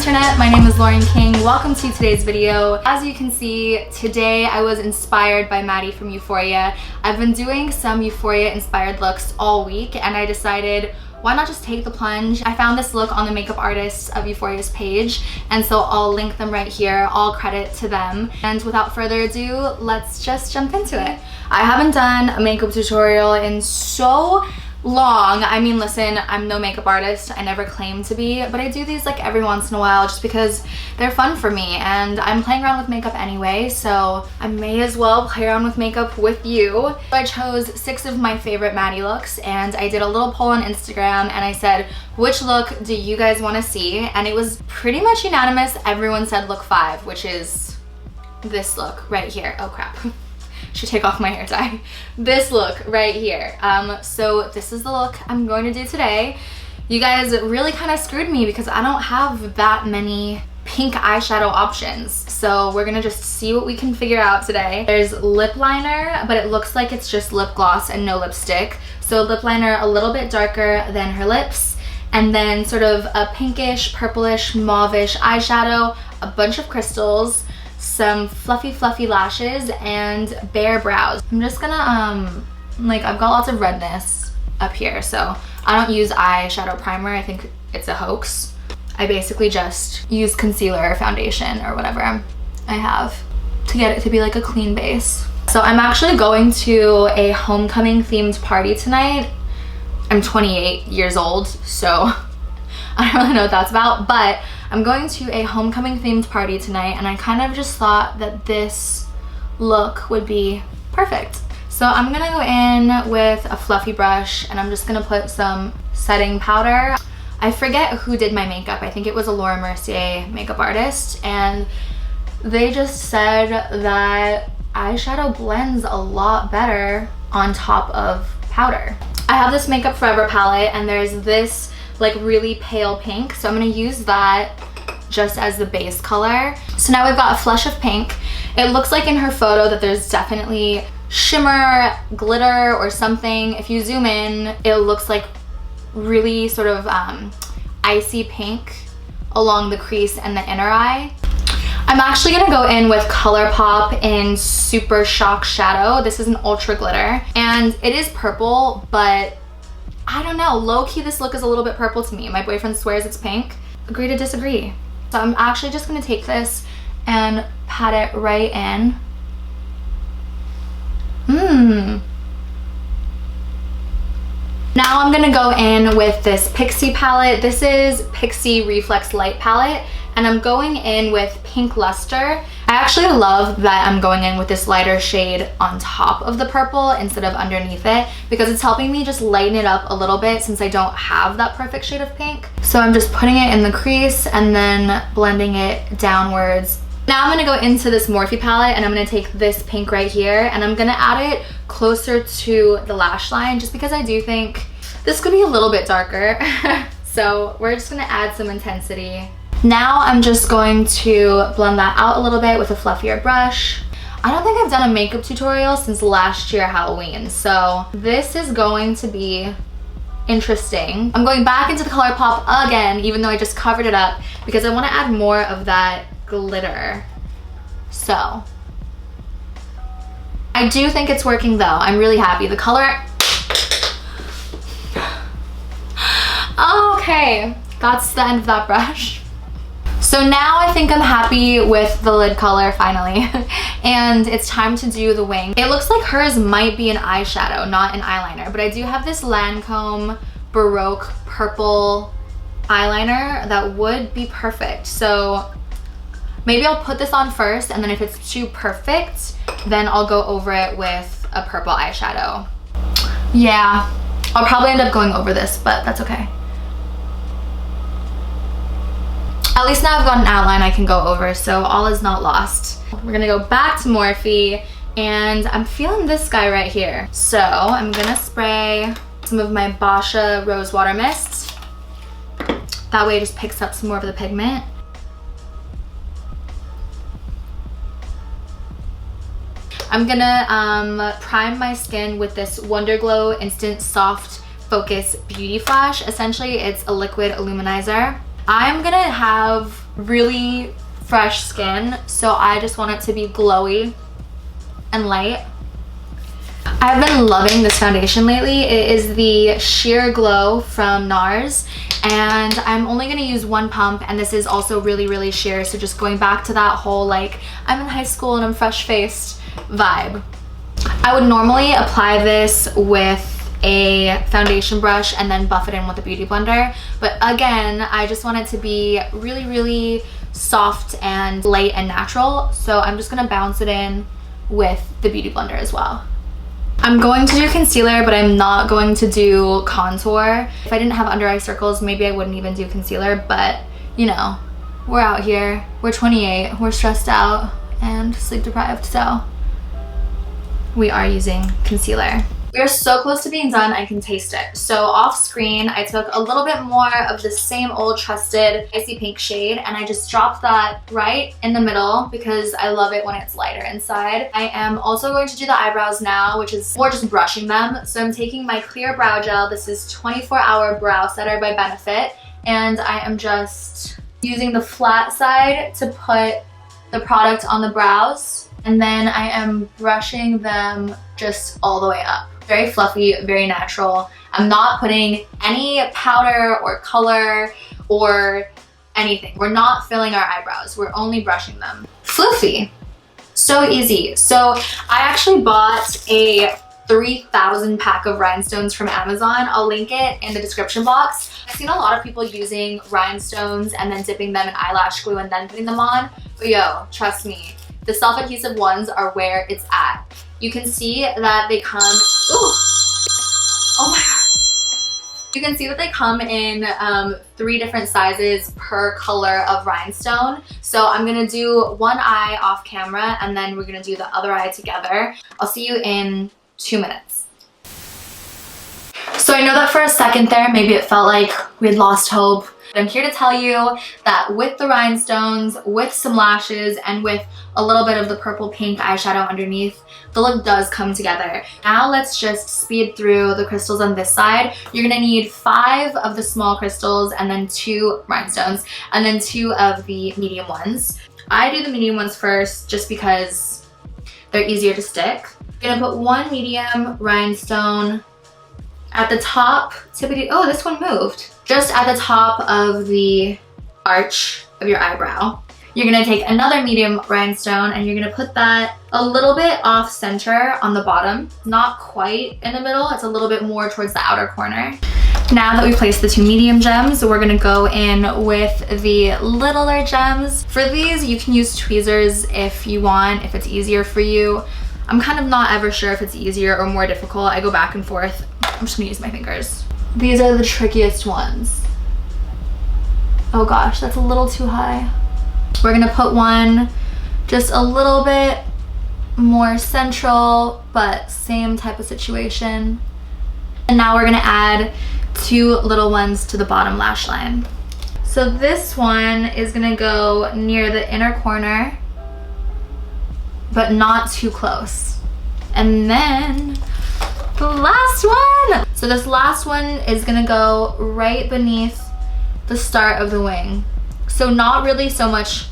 internet, my name is Lauren King. Welcome to today's video. As you can see, today I was inspired by Maddie from Euphoria. I've been doing some Euphoria inspired looks all week and I decided why not just take the plunge. I found this look on the makeup artists of Euphoria's page, and so I'll link them right here. All credit to them. And without further ado, let's just jump into it. I haven't done a makeup tutorial in so long. I mean, listen, I'm no makeup artist. I never claim to be, but I do these like every once in a while just because they're fun for me and I'm playing around with makeup anyway, so I may as well play around with makeup with you. I chose 6 of my favorite Maddie looks and I did a little poll on Instagram and I said, which look do you guys want to see? And it was pretty much unanimous. Everyone said look 5, which is this look right here. Oh crap. Should take off my hair tie. This look right here. So this is the look I'm going to do today. You guys really kind of screwed me because I don't have that many pink eyeshadow options. So we're gonna just see what we can figure out today. There's lip liner, but it looks like it's just lip gloss and no lipstick. So lip liner a little bit darker than her lips. And then sort of a pinkish, purplish, mauve-ish eyeshadow, a bunch of crystals, some fluffy lashes, and bare brows. I'm just gonna like, I've got lots of redness up here, so I don't use eyeshadow primer. I think it's a hoax. I basically just use concealer or foundation or whatever I have to get it to be like a clean base. So I'm actually going to a homecoming themed party tonight. I'm 28 years old, so I don't really know what that's about, but I'm going to a homecoming themed party tonight and I kind of just thought that this look would be perfect. So I'm gonna go in with a fluffy brush and I'm just gonna put some setting powder. I forget who did my makeup. I think it was a Laura Mercier makeup artist, and they just said that eyeshadow blends a lot better on top of powder. I have this Makeup Forever palette and there's this like really pale pink, so I'm gonna use that just as the base color. So now we've got a flush of pink. It looks like in her photo that there's definitely shimmer, glitter, or something. If you zoom in, it looks like really sort of icy pink along the crease and the inner eye. I'm actually gonna go in with ColourPop in Super Shock Shadow. This is an ultra glitter and it is purple, but I don't know, low-key this look is a little bit purple to me. My boyfriend swears it's pink. Agree to disagree. So I'm actually just gonna take this and pat it right in. Now I'm gonna go in with this PIXI palette. This is PIXI Reflex Light palette, and I'm going in with Pink Luster. I actually love that I'm going in with this lighter shade on top of the purple instead of underneath it because it's helping me just lighten it up a little bit since I don't have that perfect shade of pink. So I'm just putting it in the crease and then blending it downwards. Now I'm gonna go into this Morphe palette and I'm gonna take this pink right here and I'm gonna add it closer to the lash line just because I do think this could be a little bit darker. So we're just gonna add some intensity. Now I'm just going to blend that out a little bit with a fluffier brush. I don't think I've done a makeup tutorial since last year Halloween, so this is going to be interesting. I'm going back into the ColourPop again, even though I just covered it up, because I want to add more of that glitter. So I do think it's working though. I'm really happy. The color... Okay, that's the end of that brush. So now I think I'm happy with the lid color finally, and it's time to do the wing. It looks like hers might be an eyeshadow, not an eyeliner, but I do have this Lancome Baroque purple eyeliner that would be perfect. So maybe I'll put this on first, and then if it's too perfect, then I'll go over it with a purple eyeshadow. Yeah, I'll probably end up going over this, but that's okay. At least now I've got an outline I can go over, so all is not lost. We're gonna go back to Morphe, and I'm feeling this guy right here. So I'm gonna spray some of my BOSCIA Rose Water Mist. That way it just picks up some more of the pigment. I'm gonna prime my skin with this Wonderglow Instant Soft Focus Beauty Flash. Essentially, it's a liquid illuminizer. I'm gonna have really fresh skin, so I just want it to be glowy and light. I've been loving this foundation lately. It is the Sheer Glow from NARS, and I'm only gonna use one pump, and this is also really sheer, so just going back to that whole like I'm in high school and I'm fresh faced vibe. I would normally apply this with a foundation brush and then buff it in with a beauty blender, but again, I just want it to be really soft and light and natural, so I'm just gonna bounce it in with the beauty blender as well. I'm going to do concealer, but I'm not going to do contour. If I didn't have under eye circles, maybe I wouldn't even do concealer, but you know, we're out here, we're 28, we're stressed out and sleep deprived, so we are using concealer. We are so close to being done, I can taste it. So off screen, I took a little bit more of the same old trusted icy pink shade, and I just dropped that right in the middle because I love it when it's lighter inside. I am also going to do the eyebrows now, which is more just brushing them. So I'm taking my clear brow gel. This is 24-Hour Brow Setter by Benefit, and I am just using the flat side to put the product on the brows, and then I am brushing them just all the way up. Very fluffy, very natural. I'm not putting any powder or color or anything. We're not filling our eyebrows. We're only brushing them. Floofy. So easy. So I actually bought a 3,000 pack of rhinestones from Amazon. I'll link it in the description box. I've seen a lot of people using rhinestones and then dipping them in eyelash glue and then putting them on. But yo, trust me, the self-adhesive ones are where it's at. You can see that they come, ooh, oh my God. You can see that they come in 3 different sizes per color of rhinestone. So I'm gonna do one eye off camera and then we're gonna do the other eye together. I'll see you in 2 minutes. So I know that for a second there, maybe it felt like we had lost hope. I'm here to tell you that with the rhinestones, with some lashes, and with a little bit of the purple pink eyeshadow underneath, the look does come together. Now let's just speed through the crystals on this side. You're gonna need 5 of the small crystals and then 2 rhinestones and then 2 of the medium ones. I do the medium ones first just because they're easier to stick. I'm gonna put 1 medium rhinestone at the top, oh, this one moved. Just at the top of the arch of your eyebrow. You're gonna take another medium rhinestone and you're gonna put that a little bit off center on the bottom. Not quite in the middle, it's a little bit more towards the outer corner. Now that we've placed the 2 medium gems, we're gonna go in with the littler gems. For these, you can use tweezers if you want, if it's easier for you. I'm kind of not ever sure if it's easier or more difficult. I go back and forth. I'm just gonna use my fingers. These are the trickiest ones. Oh gosh, that's a little too high. We're gonna put one just a little bit more central, but same type of situation. And now we're gonna add 2 little ones to the bottom lash line. So this one is gonna go near the inner corner, but not too close. And then the last one. So this last one is gonna go right beneath the start of the wing. So not really so much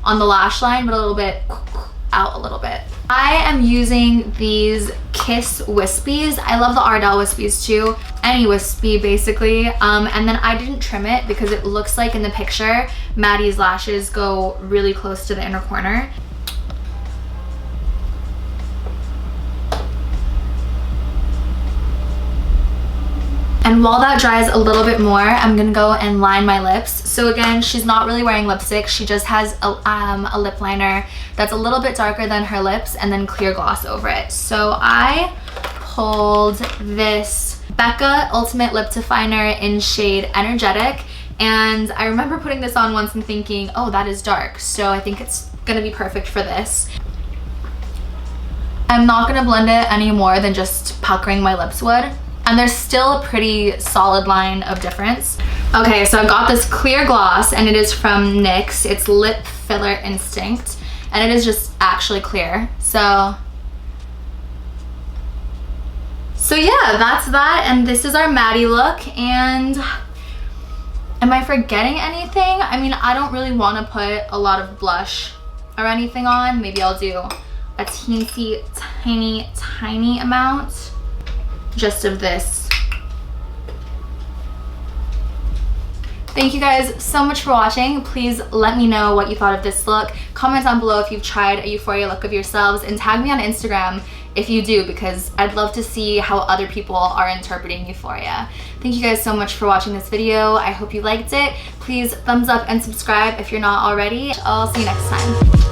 on the lash line, but a little bit out a little bit. I am using these Kiss Wispies. I love the Ardell Wispies too. Any Wispy basically. And then I didn't trim it because it looks like in the picture, Maddie's lashes go really close to the inner corner. And while that dries a little bit more, I'm gonna go and line my lips. So again, she's not really wearing lipstick. She just has a lip liner that's a little bit darker than her lips and then clear gloss over it. So I pulled this BECCA Ultimate Lip Definer in shade Energetic. And I remember putting this on once and thinking, oh, that is dark. So I think it's gonna be perfect for this. I'm not gonna blend it any more than just puckering my lips would. And there's still a pretty solid line of difference. Okay, so I got this clear gloss and it is from NYX. It's Lip Filler Instinct and it is just actually clear. So yeah, that's that, and this is our Maddie look, and Am I forgetting anything? I mean, I don't really want to put a lot of blush or anything on. Maybe I'll do a teensy tiny amount just of this. Thank you guys so much for watching. Please let me know what you thought of this look. Comment down below if you've tried a Euphoria look of yourselves, and tag me on Instagram if you do, because I'd love to see how other people are interpreting Euphoria. Thank you guys so much for watching this video. I hope you liked it. Please thumbs up and subscribe if you're not already. I'll see you next time.